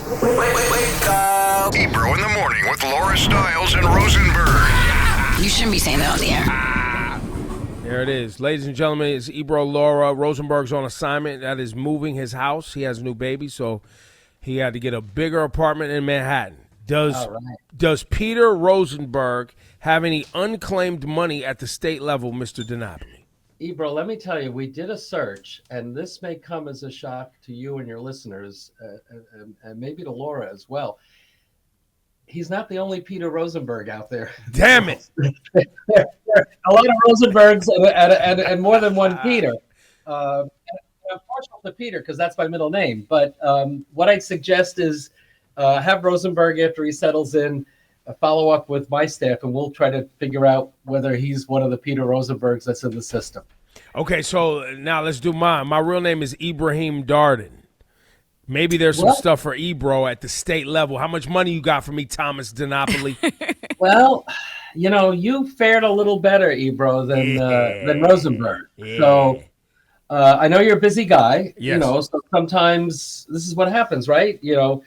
Wake up. Ebro in the morning with Laura Stiles and Rosenberg. You shouldn't be saying that on the air. There it is. Ladies and gentlemen, it's Ebro Laura. Rosenberg's on assignment. That is moving his house. He has a new baby, so he had to get a bigger apartment in Manhattan. Does Peter Rosenberg have any unclaimed money at the state level, Mr. DiNapoli? Ebro, let me tell you, we did a search, and this may come as a shock to you and your listeners, and maybe to Laura as well. He's not the only Peter Rosenberg out there. Damn it. There are a lot of Rosenbergs and more than one Peter. I'm partial to Peter because that's my middle name. But what I'd suggest is have Rosenberg, after he settles in, follow up with my staff, and we'll try to figure out whether he's one of the Peter Rosenbergs that's in the system. Okay, so now let's do mine. My real name is Ibrahim Darden. Maybe there's some stuff for Ebro at the state level. How much money you got for me, Thomas DiNapoli? Well, you know, you fared a little better, Ebro, than Rosenberg. Yeah. So I know you're a busy guy. Yes. You know, so sometimes this is what happens, right? You know,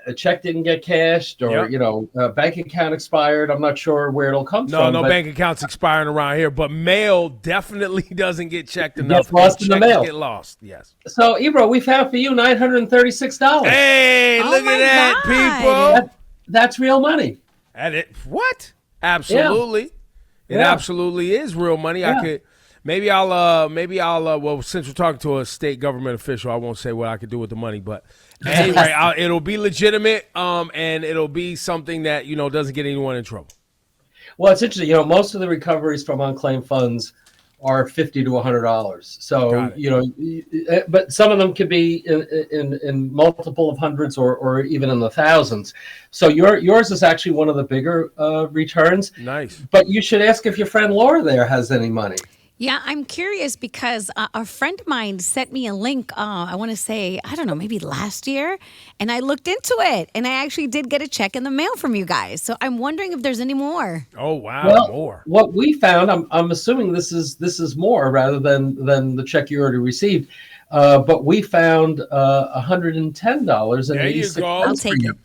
a check didn't get cashed, or you know, a bank account expired. I'm not sure where it'll come from. No bank accounts expiring around here, but mail definitely doesn't get checked enough. Gets lost in the mail. Get lost. Yes. So, Ebro, we found for you $936. Hey, look at that, people. That's real money. At it, what? Absolutely. It absolutely is real money. Yeah. I could. Maybe I'll. Well, since we're talking to a state government official, I won't say what I could do with the money. But anyway, it'll be legitimate, and it'll be something that doesn't get anyone in trouble. Well, it's interesting. You know, most of the recoveries from unclaimed funds are $50 to $100. So but some of them could be in multiple of hundreds or even in the thousands. So yours is actually one of the bigger returns. Nice. But you should ask if your friend Laura there has any money. Yeah, I'm curious because a friend of mine sent me a link, I want to say, I don't know, maybe last year, and I looked into it, and I actually did get a check in the mail from you guys. So I'm wondering if there's any more. Oh, wow, well, more. What we found, I'm assuming this is more rather than the check you already received, but we found $110. There you go. I'll take it.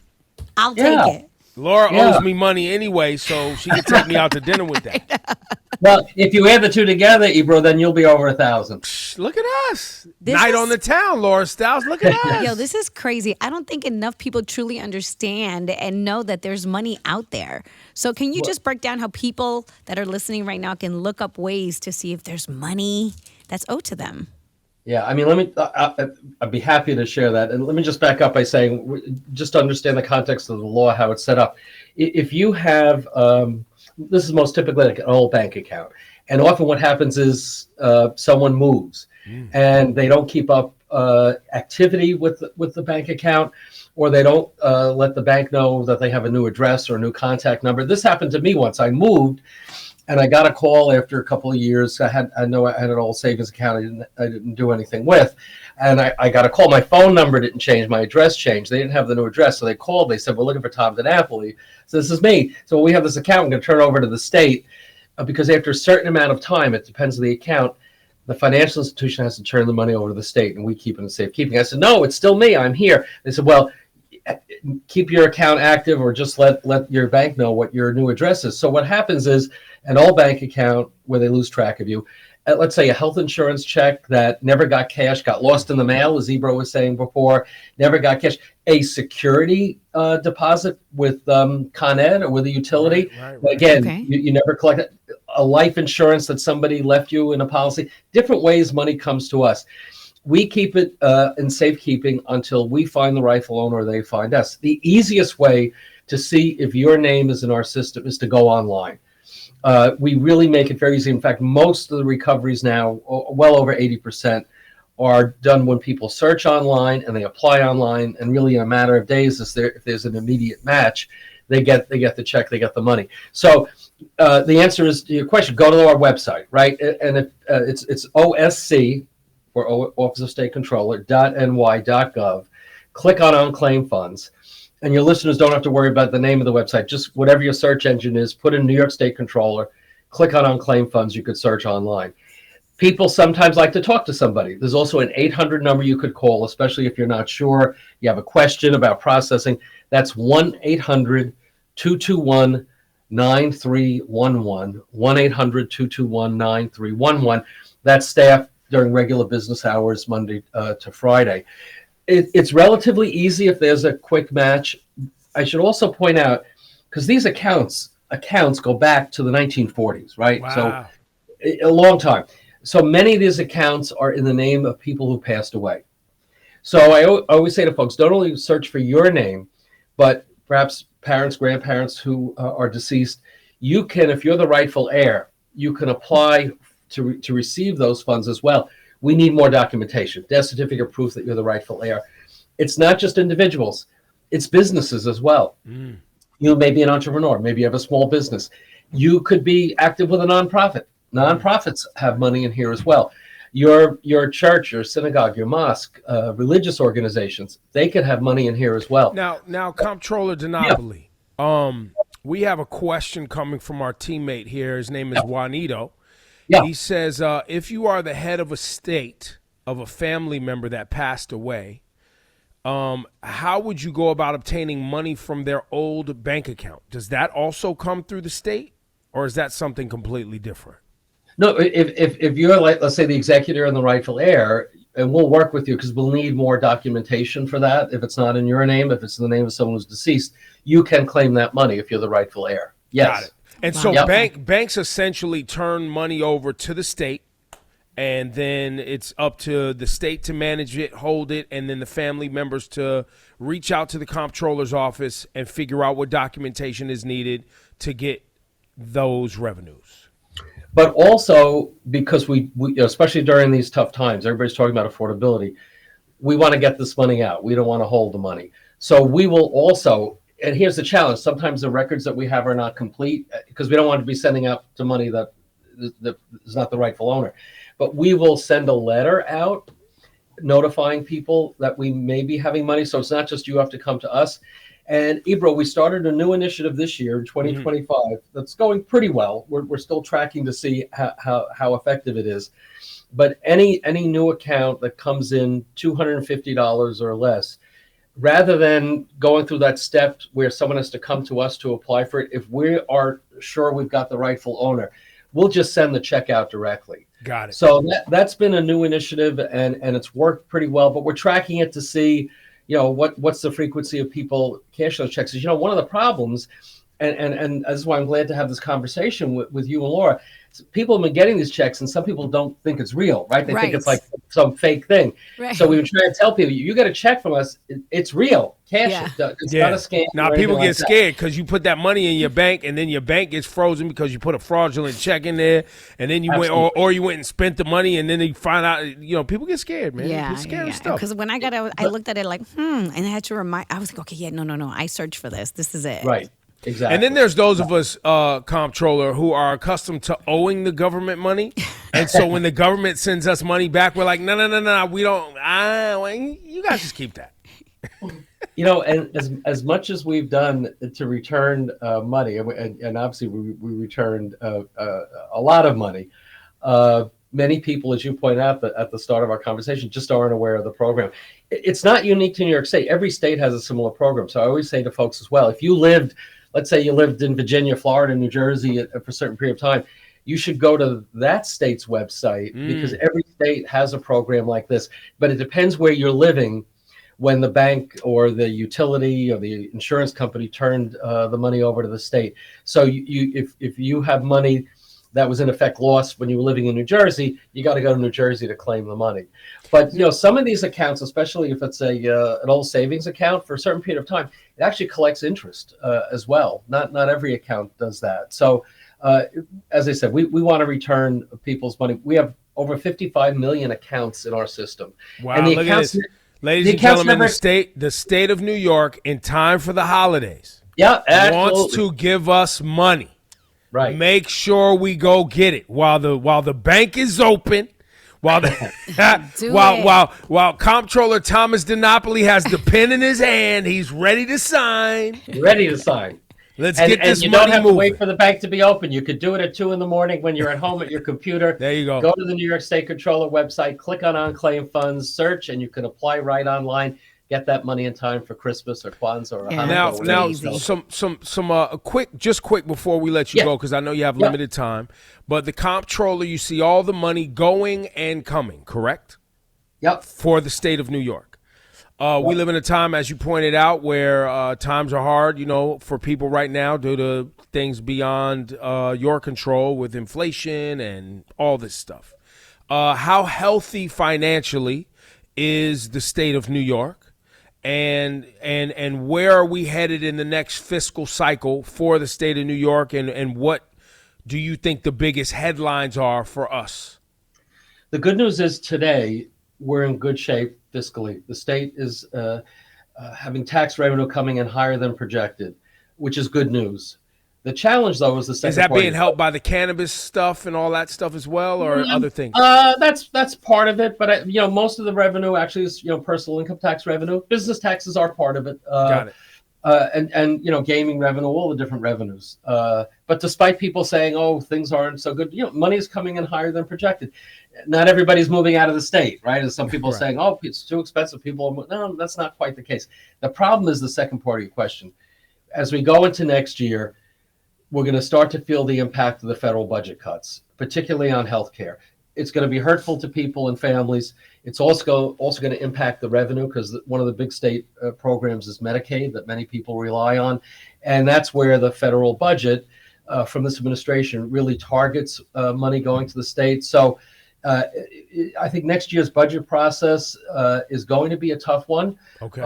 I'll take it. Laura owes me money anyway, so she can take me out to dinner with that. Well, if you add the two together, Ebro, then you'll be over 1,000. Look at us. Night on the town, Laura Stiles. Look at us. Yo, this is crazy. I don't think enough people truly understand and know that there's money out there. So can you just break down how people that are listening right now can look up ways to see if there's money that's owed to them? Yeah, I mean, I'd be happy to share that. And let me just back up by saying, just to understand the context of the law, how it's set up. If you have, this is most typically like an old bank account. And often what happens is someone moves and they don't keep up activity with the bank account, or they don't let the bank know that they have a new address or a new contact number. This happened to me once. I moved. And I got a call after a couple of years. I had an old savings account I didn't do anything with. And I got a call. My phone number didn't change. My address changed. They didn't have the new address. So they called. They said, we're looking for Tom DiNapoli. So this is me. So we have this account. I'm going to turn it over to the state because after a certain amount of time, it depends on the account, the financial institution has to turn the money over to the state, and we keep it in safekeeping. I said, no, it's still me. I'm here. They said, well, keep your account active or just let your bank know what your new address is. So what happens is an old bank account where they lose track of you, let's say a health insurance check that never got cashed, got lost in the mail, as Ebro was saying before, never got cashed, a security deposit with Con Ed or with a utility. Right. Again, you never collect it. A life insurance that somebody left you in a policy. Different ways money comes to us. We keep it in safekeeping until we find the rightful owner or they find us. The easiest way to see if your name is in our system is to go online. We really make it very easy. In fact, most of the recoveries now, well over 80%, are done when people search online and they apply online, and really in a matter of days, if there's an immediate match, they get the check, they get the money. So the answer is to your question, go to our website, right? And if, it's OSC, or Office of State Controller, .ny.gov. Click on Unclaimed Funds. And your listeners don't have to worry about the name of the website. Just whatever your search engine is, put in New York State Controller, click on Unclaimed Funds, you could search online. People sometimes like to talk to somebody. There's also an 800 number you could call, especially if you're not sure, you have a question about processing. That's 1-800-221-9311, 1-800-221-9311. That's staff during regular business hours, Monday to Friday. It's relatively easy if there's a quick match. I should also point out, because these accounts go back to the 1940s, right? Wow. So a long time. So many of these accounts are in the name of people who passed away. So I always say to folks, don't only search for your name, but perhaps parents, grandparents who are deceased. You can, if you're the rightful heir, you can apply to receive those funds as well. We need more documentation, death certificate proof that you're the rightful heir. It's not just individuals, it's businesses as well. You may be an entrepreneur, maybe you have a small business. You could be active with a nonprofit. Nonprofits have money in here as well. Your church, your synagogue, your mosque, religious organizations, they could have money in here as well. Now, Comptroller DiNapoli, we have a question coming from our teammate here. His name is Juanito. Yeah. He says, if you are the head of a state of a family member that passed away, how would you go about obtaining money from their old bank account? Does that also come through the state, or is that something completely different? No, if you're like, let's say, the executor and the rightful heir, and we'll work with you because we'll need more documentation for that. If it's not in your name, if it's in the name of someone who's deceased, you can claim that money if you're the rightful heir. Yes. Got it. And so banks essentially turn money over to the state, and then it's up to the state to manage it, hold it, and then the family members to reach out to the comptroller's office and figure out what documentation is needed to get those revenues. But also, because we especially during these tough times, everybody's talking about affordability. We want to get this money out. We don't want to hold the money. So we will also, and here's the challenge, sometimes the records that we have are not complete because we don't want to be sending out to money that is not the rightful owner. But we will send a letter out notifying people that we may be having money. So it's not just you have to come to us. And Ibro, we started a new initiative this year in 2025 that's going pretty well. We're still tracking to see how effective it is. But any new account that comes in $250 or less, rather than going through that step where someone has to come to us to apply for it, if we are sure we've got the rightful owner, we'll just send the check out directly. Got it. So that's been a new initiative, and it's worked pretty well. But we're tracking it to see, what's the frequency of people cashing those checks. One of the problems, and that's why I'm glad to have this conversation with you and Laura. People have been getting these checks, and some people don't think it's real, right? They think it's like some fake thing. Right. So we would try to tell people, you get a check from us, it's real. Cash it. It's not a scam. Now people get scared because you put that money in your bank, and then your bank gets frozen because you put a fraudulent check in there, and then you went or you went and spent the money, and then they find out. People get scared, man. Yeah, scary stuff. Because when I got out, I looked at it like, and I had to remind. I was like, okay, no. I searched for this. This is it. Right. Exactly. And then there's those of us, comptroller, who are accustomed to owing the government money. And so when the government sends us money back, we're like, no, we don't. You guys just keep that. And as much as we've done to return money, and obviously we returned a lot of money, many people, as you point out at the start of our conversation, just aren't aware of the program. It's not unique to New York State. Every state has a similar program. So I always say to folks as well, if you lived, let's say you lived in Virginia, Florida, New Jersey for a certain period of time, you should go to that state's website because every state has a program like this. But it depends where you're living when the bank or the utility or the insurance company turned the money over to the state. So if you have money that was in effect lost when you were living in New Jersey, you got to go to New Jersey to claim the money. But some of these accounts, especially if it's an old savings account for a certain period of time, it actually collects interest as well. Not every account does that. So as I said, we want to return people's money. We have over 55 million accounts in our system. Wow, and the look accounts, at this. Ladies and gentlemen, the state of New York, in time for the holidays, wants to give us money. Right. Make sure we go get it while the bank is open, while Comptroller Thomas DiNapoli has the pen in his hand. He's ready to sign. Ready to sign. Let's and, get and this you money don't have moving. to wait for the bank to be open. You could do it at 2 a.m. when you're at home at your computer. There you go. Go to the New York State Controller website, click on Unclaimed Funds, search, and you can apply right online. Get that money in time for Christmas or Kwanzaa or Hanukkah. Now, or whatever. quick before we let you go, because I know you have limited time. But the comptroller, you see all the money going and coming, correct? Yep. For the state of New York. We live in a time, as you pointed out, where times are hard, for people right now due to things beyond your control with inflation and all this stuff. How healthy financially is the state of New York? And where are we headed in the next fiscal cycle for the state of New York? And what do you think the biggest headlines are for us? The good news is today we're in good shape fiscally. The state is having tax revenue coming in higher than projected, which is good news. The challenge, though, is the second. Is that part being helped by the cannabis stuff and all that stuff as well, or other things? That's part of it, but most of the revenue actually is personal income tax revenue. Business taxes are part of it. Got it. And gaming revenue, all the different revenues. But despite people saying, "Oh, things aren't so good," money is coming in higher than projected. Not everybody's moving out of the state, right? As some people are saying, "Oh, it's too expensive." No, that's not quite the case. The problem is the second part of your question. As we go into next year, we're going to start to feel the impact of the federal budget cuts, particularly on healthcare. It's going to be hurtful to people and families. It's also going to impact the revenue because one of the big state programs is Medicaid that many people rely on. And that's where the federal budget from this administration really targets money going to the state. So I think next year's budget process is going to be a tough one. Okay.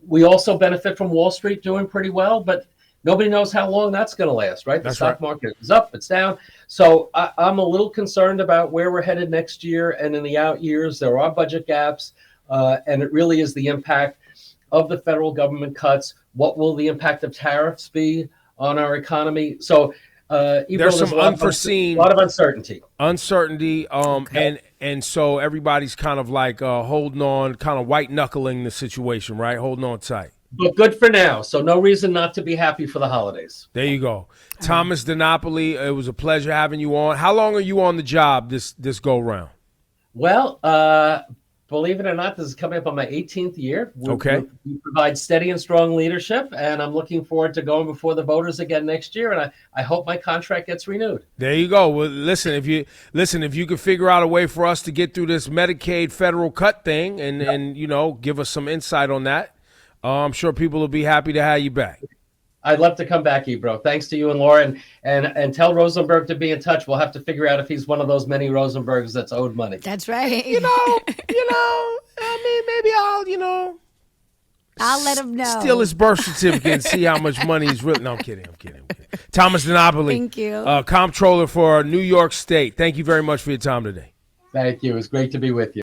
We also benefit from Wall Street doing pretty well, but nobody knows how long that's going to last, right? The stock market is up, it's down. So I'm a little concerned about where we're headed next year and in the out years. There are budget gaps, and it really is the impact of the federal government cuts. What will the impact of tariffs be on our economy? So there's some unforeseen, a lot of uncertainty. And so everybody's kind of like holding on, kind of white knuckling the situation, right? Holding on tight. But good for now, so no reason not to be happy for the holidays. There you go. Thomas DiNapoli, it was a pleasure having you on. How long are you on the job this go round? Well, believe it or not, this is coming up on my 18th year. We provide steady and strong leadership, and I'm looking forward to going before the voters again next year, and I hope my contract gets renewed. There you go. Well, listen, if you could figure out a way for us to get through this Medicaid federal cut thing and give us some insight on that, I'm sure people will be happy to have you back. I'd love to come back, Ebro. Thanks to you and Laura, and tell Rosenberg to be in touch. We'll have to figure out if he's one of those many Rosenbergs that's owed money. That's right. Maybe I'll let him know. Steal his birth certificate and see how much money he's really. No, I'm kidding. Thomas DiNapoli. Thank you. Comptroller for New York State. Thank you very much for your time today. Thank you. It was great to be with you.